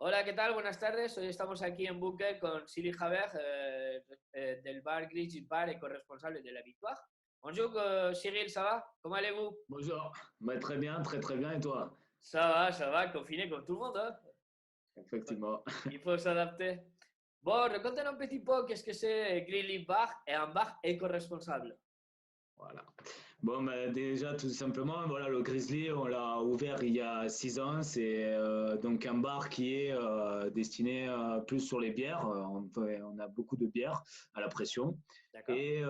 Hola, ¿qué tal? Buenas tardes. Hoy estamos aquí en Bunker con Siri Javer del bar Grizzly Bar et corresponsable de la Victoire. Bonjour Cyril, ça va? Comment allez-vous? Bonjour. Bah, très bien, très très bien. Et toi? Ça va, confiné comme tout le monde, hein? Effectivement. Il faut s'adapter. Bon, racontez-nous un petit peu qu'est-ce que c'est Grizzly Bar et un bar éco-responsable. Voilà. Bon, bah, déjà, tout simplement, voilà, le Grizzly, on l'a ouvert il y a 6 ans. C'est donc un bar qui est destiné plus sur les bières. On a beaucoup de bières à la pression. D'accord? Et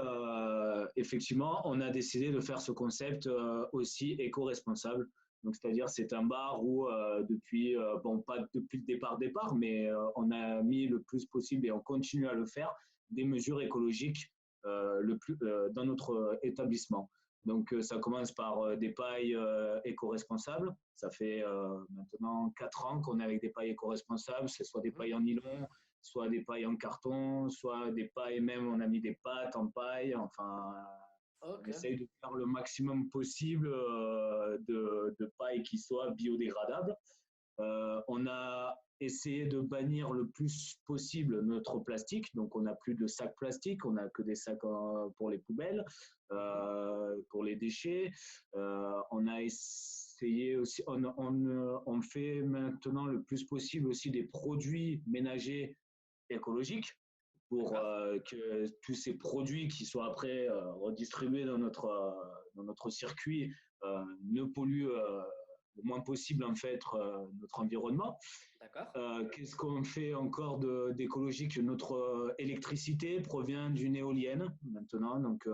effectivement, on a décidé de faire ce concept aussi éco-responsable. Donc, c'est-à-dire, c'est un bar où depuis, bon, pas depuis le départ, mais on a mis le plus possible et on continue à le faire, des mesures écologiques dans notre établissement. Donc, ça commence par des pailles éco-responsables. Ça fait maintenant 4 ans qu'on est avec des pailles éco-responsables. C'est soit des Mhm. pailles en nylon, soit des pailles en carton, soit des pailles, même on a mis des pâtes en paille. Enfin, on Ok. essaye de faire le maximum possible de pailles qui soient biodégradables. On a essayé de bannir le plus possible notre plastique. Donc, on n'a plus de sacs plastiques, on n'a que des sacs pour les poubelles, Mhm. pour les déchets. On a essayé aussi, on fait maintenant le plus possible aussi des produits ménagers écologiques pour D'accord? que tous ces produits qui sont après redistribués dans notre circuit ne polluent le moins possible en fait notre environnement. D'accord? Qu'est-ce qu'on fait encore d'écologique? Notre électricité provient d'une éolienne maintenant, donc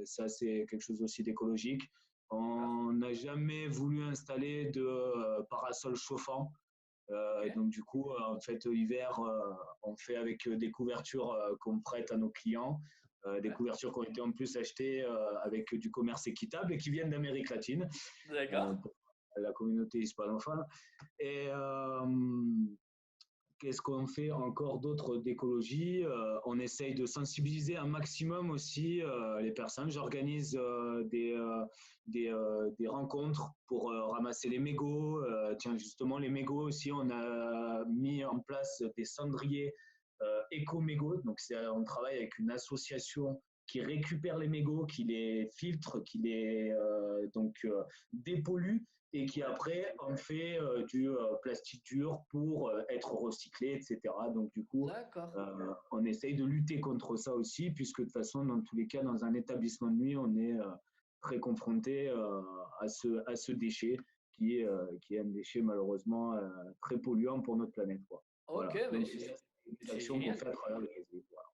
ça c'est quelque chose aussi d'écologique. D'accord? On n'a jamais voulu installer de parasol chauffant. Ok. Et donc, du coup, en fait, l'hiver, on fait avec des couvertures qu'on prête à nos clients, des Ouais. couvertures qui ont été en plus achetées avec du commerce équitable et qui viennent d'Amérique latine, D'accord? pour la communauté hispanophone. Et qu'est-ce qu'on fait encore d'autre d'écologie? On essaye de sensibiliser un maximum aussi les personnes. J'organise des rencontres pour ramasser les mégots. Tiens, justement, les mégots aussi, on a mis en place des cendriers éco-mégots. Donc, on travaille avec une association qui récupère les mégots, qui les filtre, qui les dépollue et qui Ouais. après en fait du plastique dur pour être recyclé, etc. Donc du coup, D'accord. on essaye de lutter contre ça aussi, puisque de toute façon, dans tous les cas, dans un établissement de nuit, on est très confronté à ce déchet qui est un déchet malheureusement très polluant pour notre planète, quoi. Ok, Voilà, mais donc c'est ça, c'est des c'est actions qu'on génial. fait à travers le réseau. Voilà.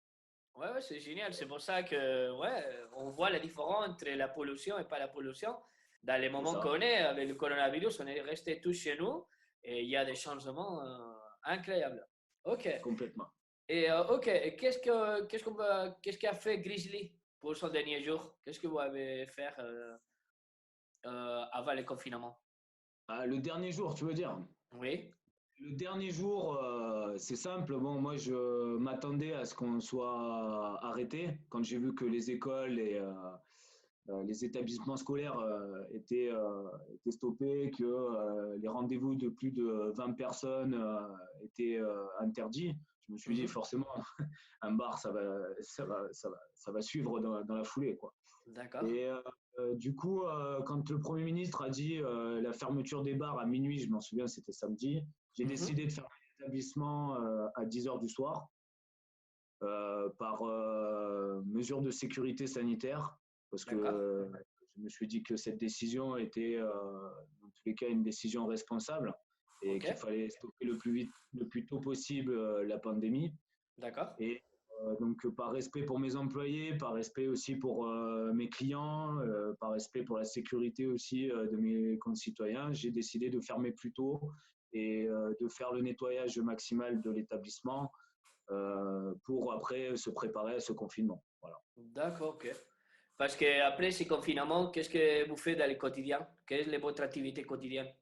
Ouais, ouais, c'est génial. C'est pour ça que, ouais, on voit la différence entre la pollution et pas la pollution. Dans les C'est moments ça, qu'on est avec le coronavirus, on est resté tous chez nous et il y a des changements incroyables. Ok. complètement. Et ok. Et qu'est-ce qu'a fait Grizzly pour son dernier jour? Qu'est-ce que vous avez fait avant le confinement? Ah, le dernier jour, tu veux dire? Oui. Le dernier jour, c'est simple. Bon, moi, je m'attendais à ce qu'on soit arrêté quand j'ai vu que les écoles et les établissements scolaires étaient stoppés, que les rendez-vous de plus de 20 personnes étaient interdits. Je me suis dit Mhm. forcément, un bar, ça va suivre dans la foulée, quoi. D'accord. Et du coup, quand le Premier ministre a dit la fermeture des bars à minuit, je m'en souviens, c'était samedi, j'ai Mhm. décidé de fermer l'établissement à 10 heures du soir par mesure de sécurité sanitaire, parce D'accord. que je me suis dit que cette décision était, dans tous les cas, une décision responsable et Ok. qu'il fallait stopper le plus vite, le plus tôt possible la pandémie. D'accord. Et donc, par respect pour mes employés, par respect aussi pour mes clients, par respect pour la sécurité aussi de mes concitoyens, j'ai décidé de fermer plus tôt et de faire le nettoyage maximal de l'établissement pour après se préparer à ce confinement. Voilà. D'accord, ok. Parce qu'après ce confinement, qu'est-ce que vous faites dans le quotidien? Quelle est votre activité quotidienne?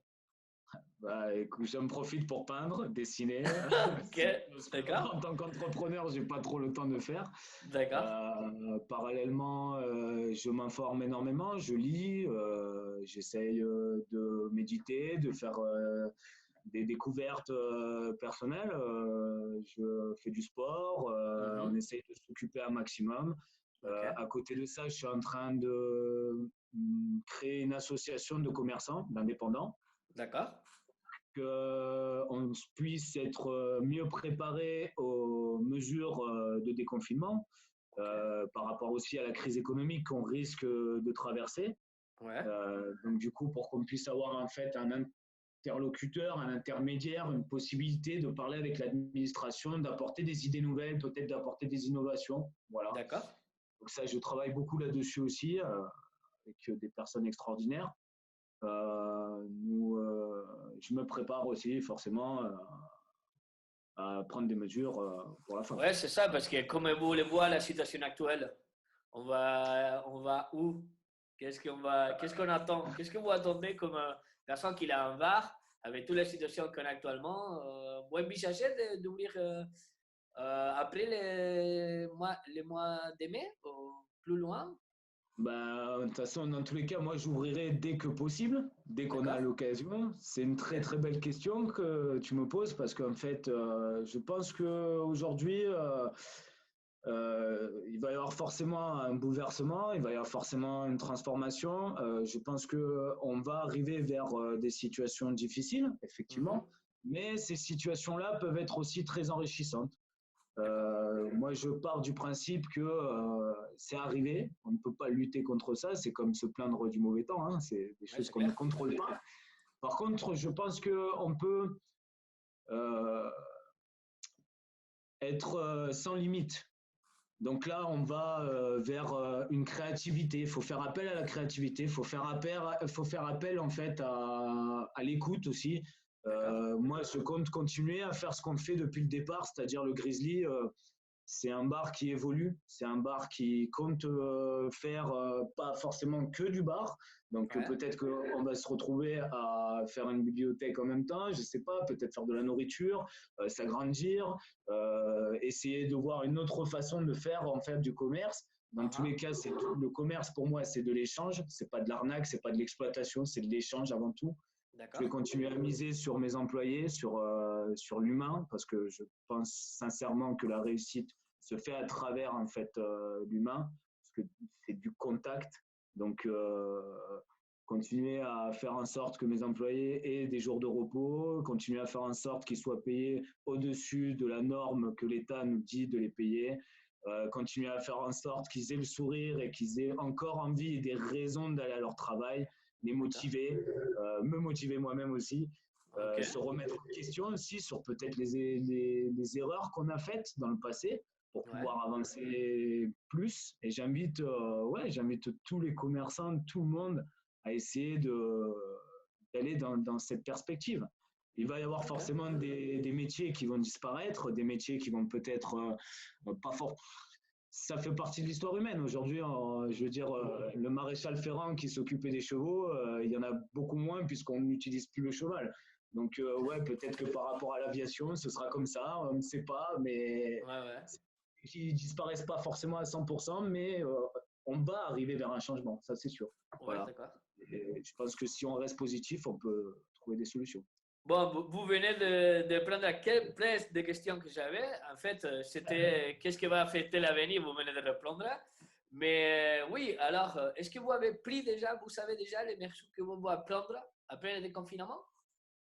Bah, écoute, j'en profite pour peindre, dessiner. Ok, C'est des choses que, d'accord, en tant qu'entrepreneur, j'ai pas trop le temps de faire. d'accord, Parallèlement, je m'informe énormément, je lis, j'essaye de méditer, des découvertes personnelles. Je fais du sport, on essaye de s'occuper un maximum. À côté de ça, je suis en train de créer une association de commerçants, d'indépendants. D'accord. Qu'on puisse être mieux préparé aux mesures de déconfinement par rapport aussi à la crise économique qu'on risque de traverser. Ouais. Donc du coup, pour qu'on puisse avoir en fait un interlocuteur, un intermédiaire, une possibilité de parler avec l'administration, d'apporter des idées nouvelles, peut-être d'apporter des innovations. Voilà. D'accord. Donc ça, je travaille beaucoup là-dessus aussi avec des personnes extraordinaires. Je me prépare aussi forcément à prendre des mesures pour la fin. Ouais, c'est ça, parce que comme vous le voyez, la situation actuelle, on va où? Qu'est-ce qu'on attend? Qu'est-ce que vous attendez comme personne qui a un bar avec toutes les situations qu'on a actuellement? Vous envisagez d'ouvrir après les mois de mai ou plus loin? Bah, de toute façon, dans tous les cas, moi, j'ouvrirai dès que possible, dès qu'on a l'occasion. C'est une très, très belle question que tu me poses parce qu'en fait, je pense qu'aujourd'hui, il va y avoir forcément un bouleversement, il va y avoir forcément une transformation. Je pense qu'on va arriver vers des situations difficiles, effectivement, mais ces situations-là peuvent être aussi très enrichissantes. Moi, je pars du principe que c'est arrivé, on ne peut pas lutter contre ça, c'est comme se plaindre du mauvais temps, hein, c'est des choses qu'on ne contrôle pas. Par contre, je pense qu'on peut être sans limite. Donc là, on va vers une créativité. Il faut faire appel à la créativité. Il faut faire appel en fait à l'écoute aussi. Moi, je compte continuer à faire ce qu'on fait depuis le départ, c'est-à-dire le Grizzly. C'est un bar qui évolue, c'est un bar qui compte faire pas forcément que du bar. Donc peut-être qu'on va se retrouver à faire une bibliothèque en même temps, je sais pas, peut-être faire de la nourriture, s'agrandir, essayer de voir une autre façon de faire en fait du commerce. Dans tous les cas, le commerce pour moi, c'est de l'échange, c'est pas de l'arnaque, c'est pas de l'exploitation, c'est de l'échange avant tout. Je vais continuer à miser sur mes employés, sur l'humain, parce que je pense sincèrement que la réussite se fait à travers en fait l'humain, parce que c'est du contact. Donc, continuer à faire en sorte que mes employés aient des jours de repos, continuer à faire en sorte qu'ils soient payés au-dessus de la norme que l'État nous dit de les payer, continuer à faire en sorte qu'ils aient le sourire et qu'ils aient encore envie et des raisons d'aller à leur travail, les motiver, me motiver moi-même aussi, se remettre en question aussi sur peut-être les erreurs qu'on a faites dans le passé pour pouvoir avancer plus. Et j'invite tous les commerçants, tout le monde à essayer d'aller dans cette perspective. Il va y avoir forcément des métiers qui vont disparaître, des métiers qui vont peut-être pas fort. Ça fait partie de l'histoire humaine. Aujourd'hui, je veux dire, le maréchal Ferrand qui s'occupait des chevaux, il y en a beaucoup moins puisqu'on n'utilise plus le cheval. Donc, peut-être que par rapport à l'aviation, ce sera comme ça, on ne sait pas, mais qui disparaissent pas forcément à 100%, mais on va arriver vers un changement, ça c'est sûr. Voilà. Et je pense que si on reste positif, on peut trouver des solutions. Bon, vous venez de prendre plein de questions que j'avais. En fait, c'était qu'est-ce qui va affecter l'avenir, vous venez de répondre. Mais oui, alors, est-ce que vous avez pris déjà, vous savez déjà les mesures que vous allez prendre après le déconfinement?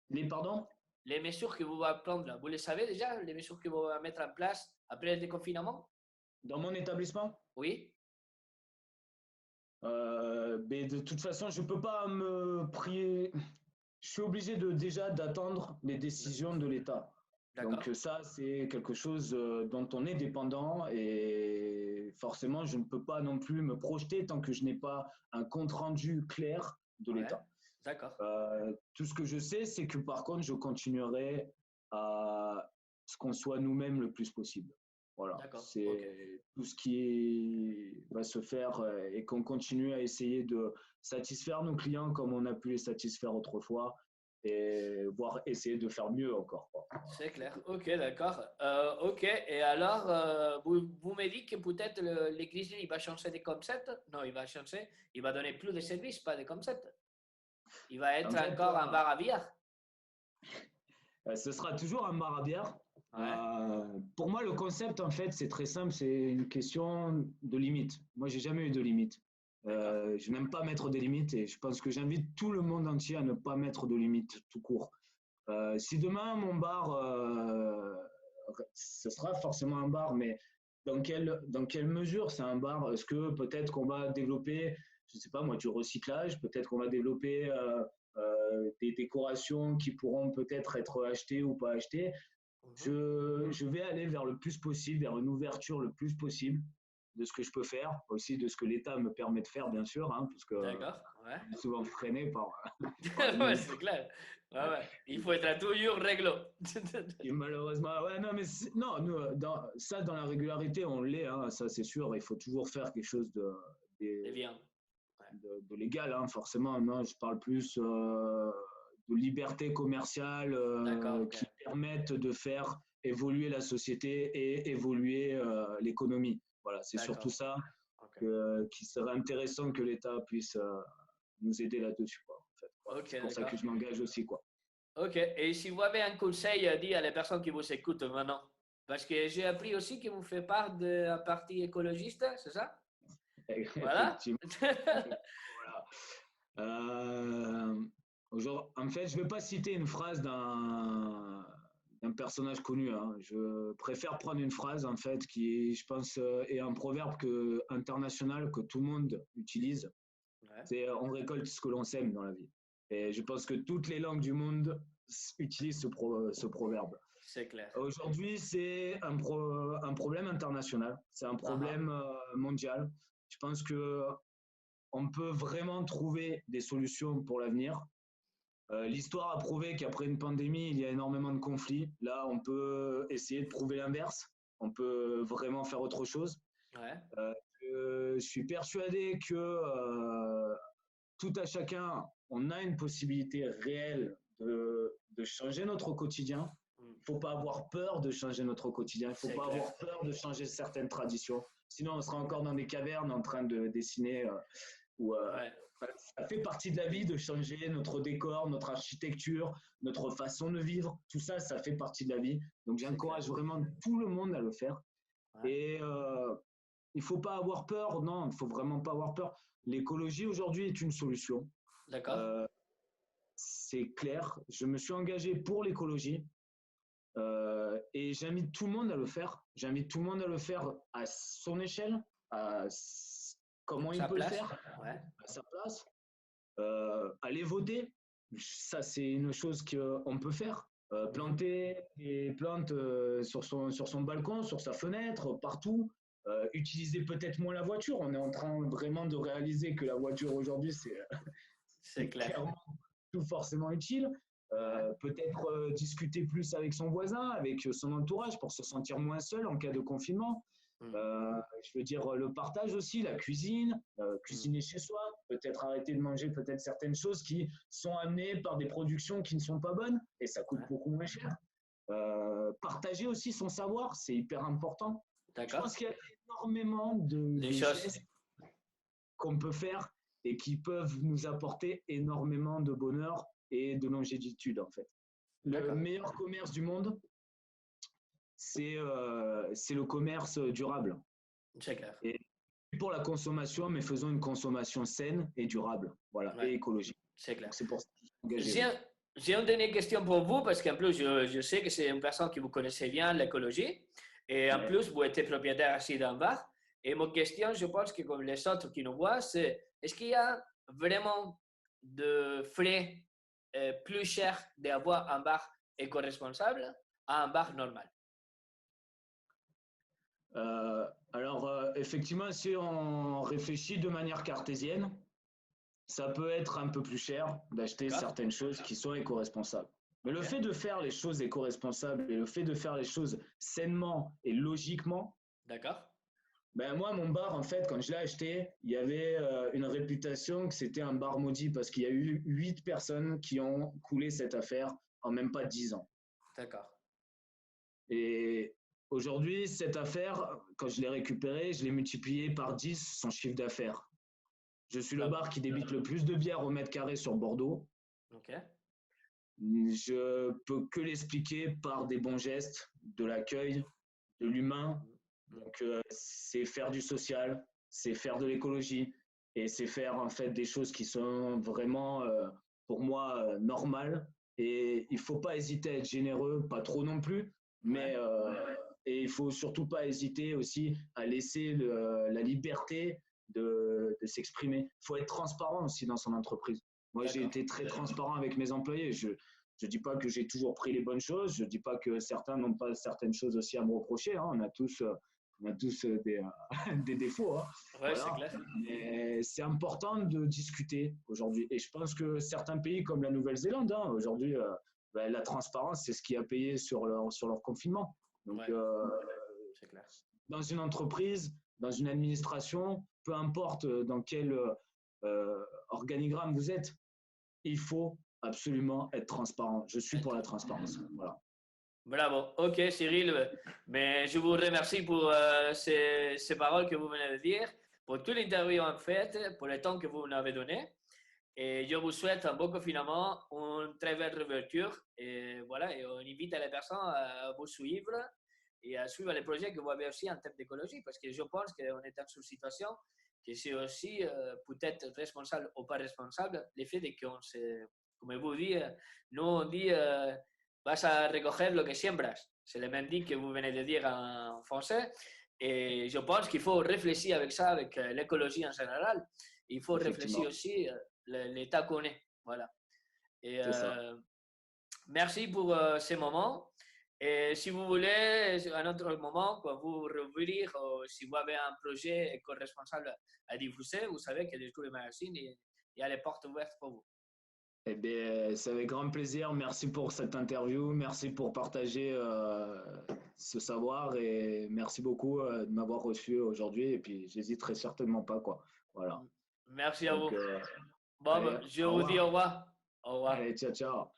Les mesures que vous allez prendre, vous les savez déjà, les mesures que vous allez mettre en place après le déconfinement? Dans mon établissement? Oui. Mais de toute façon, je ne peux pas me prier. Je suis obligé déjà d'attendre les décisions de l'État. Donc ça, c'est quelque chose dont on est dépendant et forcément, je ne peux pas non plus me projeter tant que je n'ai pas un compte-rendu clair de l'État. D'accord. Tout ce que je sais, c'est que par contre, je continuerai à ce qu'on soit nous-mêmes le plus possible. Voilà, c'est tout ce qui va se faire et qu'on continue à essayer de satisfaire nos clients comme on a pu les satisfaire autrefois et voire essayer de faire mieux encore. C'est clair. Ok, d'accord. Ok, et alors, vous me dites que peut-être le Grizzly, il va changer de concept? Non, il va changer, il va donner plus de services, pas de concept. Il va être en fait, encore un bar à bière. Ce sera toujours un bar à bière. Ouais, Pour moi, le concept, en fait, c'est très simple, c'est une question de limite. Moi, j'ai jamais eu de limite. d'accord. Je n'aime pas mettre des limites et je pense que j'invite tout le monde entier à ne pas mettre de limites tout court. Si demain, mon bar, ce sera forcément un bar, mais dans quelle mesure c'est un bar? Est-ce que peut-être qu'on va développer, je ne sais pas moi, du recyclage, peut-être qu'on va développer des décorations qui pourront peut-être être achetées ou pas achetées. Mhm. Je vais aller vers le plus possible, vers une ouverture le plus possible de ce que je peux faire, aussi de ce que l'État me permet de faire, bien sûr, hein, parce que D'accord, ouais. on est souvent freiné par Ouais, l'administration. c'est clair. Ouais, ouais. Il faut être toujours réglo. Et malheureusement, ouais, non, mais non, nous, ça, dans la régularité, on l'est, hein, ça c'est sûr. Il faut toujours faire quelque chose C'est de, bien. Ouais. de légal, hein, forcément. Non, je parle plus de liberté commerciale D'accord, ok. qui permettent de faire évoluer la société et évoluer l'économie. Voilà, c'est surtout D'accord. ça Ok. qui serait intéressant que l'État puisse nous aider là-dessus, quoi, en fait, quoi. Ok, C'est pour ça que d'accord. je m'engage aussi, quoi. Ok. Et si vous avez un conseil à dire à les personnes qui vous écoutent maintenant, parce que j'ai appris aussi que vous faites part d'un parti écologiste, c'est ça? Voilà. Effectivement. Voilà. Euh, en fait, je ne vais pas citer une phrase d'un personnage connu, hein. Je préfère prendre une phrase, en fait, qui, je pense, est un proverbe international que tout le monde utilise. Ouais, C'est on récolte ce que l'on sème dans la vie. Et je pense que toutes les langues du monde utilisent ce proverbe. c'est clair. Aujourd'hui, c'est un problème international, c'est un Ah ah. problème mondial. Je pense que on peut vraiment trouver des solutions pour l'avenir. L'histoire a prouvé qu'après une pandémie, il y a énormément de conflits. Là, on peut essayer de prouver l'inverse. On peut vraiment faire autre chose. Ouais, Euh, je suis persuadé que tout à chacun, on a une possibilité réelle de changer notre quotidien. mm, Il ne faut pas avoir peur de changer notre quotidien. Il ne faut c'est pas clair. avoir peur de changer certaines traditions. Sinon, on sera encore dans des cavernes en train de dessiner ou Ouais, ça fait partie de la vie de changer notre décor, notre architecture, notre façon de vivre. Tout ça, ça fait partie de la vie. Donc, c'est clair. j'encourage vraiment tout le monde à le faire. Ouais. Et il ne faut pas avoir peur. Non, il ne faut vraiment pas avoir peur. L'écologie aujourd'hui est une solution. D'accord. Euh, c'est clair. Je me suis engagé pour l'écologie et j'invite tout le monde à le faire. J'invite tout le monde à le faire à son échelle, à comment il Sa peut le place. faire, Ouais. à sa place. Aller voter, ça c'est une chose qu'on peut faire. Mhm. Planter des plantes sur son balcon, sur sa fenêtre, partout. Utiliser peut-être moins la voiture. On est en train vraiment de réaliser que la voiture aujourd'hui, C'est c'est clair. clairement tout forcément utile. Ouais. Peut-être discuter plus avec son voisin, avec son entourage pour se sentir moins seul en cas de confinement. Mm, Je veux dire le partage aussi, la cuisine, mm. cuisiner chez soi, peut-être arrêter de manger peut-être certaines choses qui sont amenées par des productions qui ne sont pas bonnes et ça coûte Ouais. beaucoup moins cher. Partager aussi son savoir, c'est hyper important. Je D'accord. pense qu'il y a énormément Les de choses. gestes qu'on peut faire et qui peuvent nous apporter énormément de bonheur et de longévitude en fait. Le D'accord. meilleur commerce du monde, c'est le commerce durable. C'est clair. Et pour la consommation, mais faisons une consommation saine et durable, voilà, Ouais. et écologique. C'est clair. Donc c'est pour ça que je suis engagé, J'ai moi. un- j'ai une dernière question pour vous, parce qu'en plus, je sais que c'est une personne qui vous connaissez bien, l'écologie. Et en Ouais. plus, vous êtes propriétaire aussi d'un bar. Et mon question, je pense que comme les autres qui nous voient, c'est est-ce qu'il y a vraiment de frais plus chers d'avoir un bar éco-responsable à un bar normal? Alors, effectivement, si on réfléchit de manière cartésienne, ça peut être un peu plus cher d'acheter D'accord? certaines choses qui sont éco-responsables. Mais le Ok? fait de faire les choses éco-responsables et le fait de faire les choses sainement et logiquement, D'accord? ben moi, mon bar, en fait, quand je l'ai acheté, il y avait une réputation que c'était un bar maudit parce qu'il y a eu 8 personnes qui ont coulé cette affaire en même pas 10 ans. D'accord. Et aujourd'hui, cette affaire, quand je l'ai récupérée, je l'ai multipliée par 10 son chiffre d'affaires. Je suis le Bravo. bar qui débite le plus de bière au mètre carré sur Bordeaux. Ok? je peux que l'expliquer par des bons gestes, de l'accueil, de l'humain. Donc, c'est faire du social, c'est faire de l'écologie et c'est faire en fait des choses qui sont vraiment, pour moi, normales. Et il faut pas hésiter à être généreux, pas trop non plus, mais Ouais, et il faut surtout pas hésiter aussi à laisser la liberté de s'exprimer. Il faut être transparent aussi dans son entreprise. Moi, j'ai d'accord. été très transparent avec mes employés. Je ne dis pas que j'ai toujours pris les bonnes choses. Je ne dis pas que certains n'ont pas certaines choses aussi à me reprocher. Hein. On a tous des défauts. Hein. Ouais, c'est Voilà. clair. Mais c'est important de discuter aujourd'hui. Et je pense que certains pays comme la Nouvelle-Zélande, hein, aujourd'hui, ben, la transparence, c'est ce qui a payé sur leur confinement. Donc, Ouais, c'est clair. dans une entreprise, dans une administration, peu importe dans quel organigramme vous êtes, il faut absolument être transparent. Je suis pour la transparence. Voilà. Bravo. Ok, Cyril. Mais je vous remercie pour ces paroles que vous venez de dire, pour toute l'interview en fait, pour le temps que vous nous avez donné. Et je vous souhaite un bon confinement, une très belle réouverture. Et voilà, et on invite les personnes à vous suivre et à suivre les projets que vous avez aussi en termes d'écologie, parce que je pense qu'on est dans une situation que c'est aussi peut-être responsable ou pas responsable, le fait qu'on se, comme vous dites, nous on dit vas a recoger lo que siembras. C'est le même dit que vous venez de dire en français. Et je pense qu'il faut réfléchir avec ça, avec l'écologie en général. Il faut réfléchir Effectivement, aussi l'état qu'on est. Voilà. Et c'est ça. merci pour ces moments. Et si vous voulez, à un autre moment, quand vous rouvrir, si vous avez un projet éco-responsable à diffuser, vous savez que tous les magazines, il y a les portes ouvertes pour vous. Eh bien, c'est avec grand plaisir. Merci pour cette interview. Merci pour partager ce savoir et merci beaucoup de m'avoir reçu aujourd'hui. Et puis, j'hésiterai certainement pas, quoi. Voilà. Merci à Donc, vous. Bon, allez, je au vous dis au revoir. revoir. Au revoir. Allez, ciao, ciao.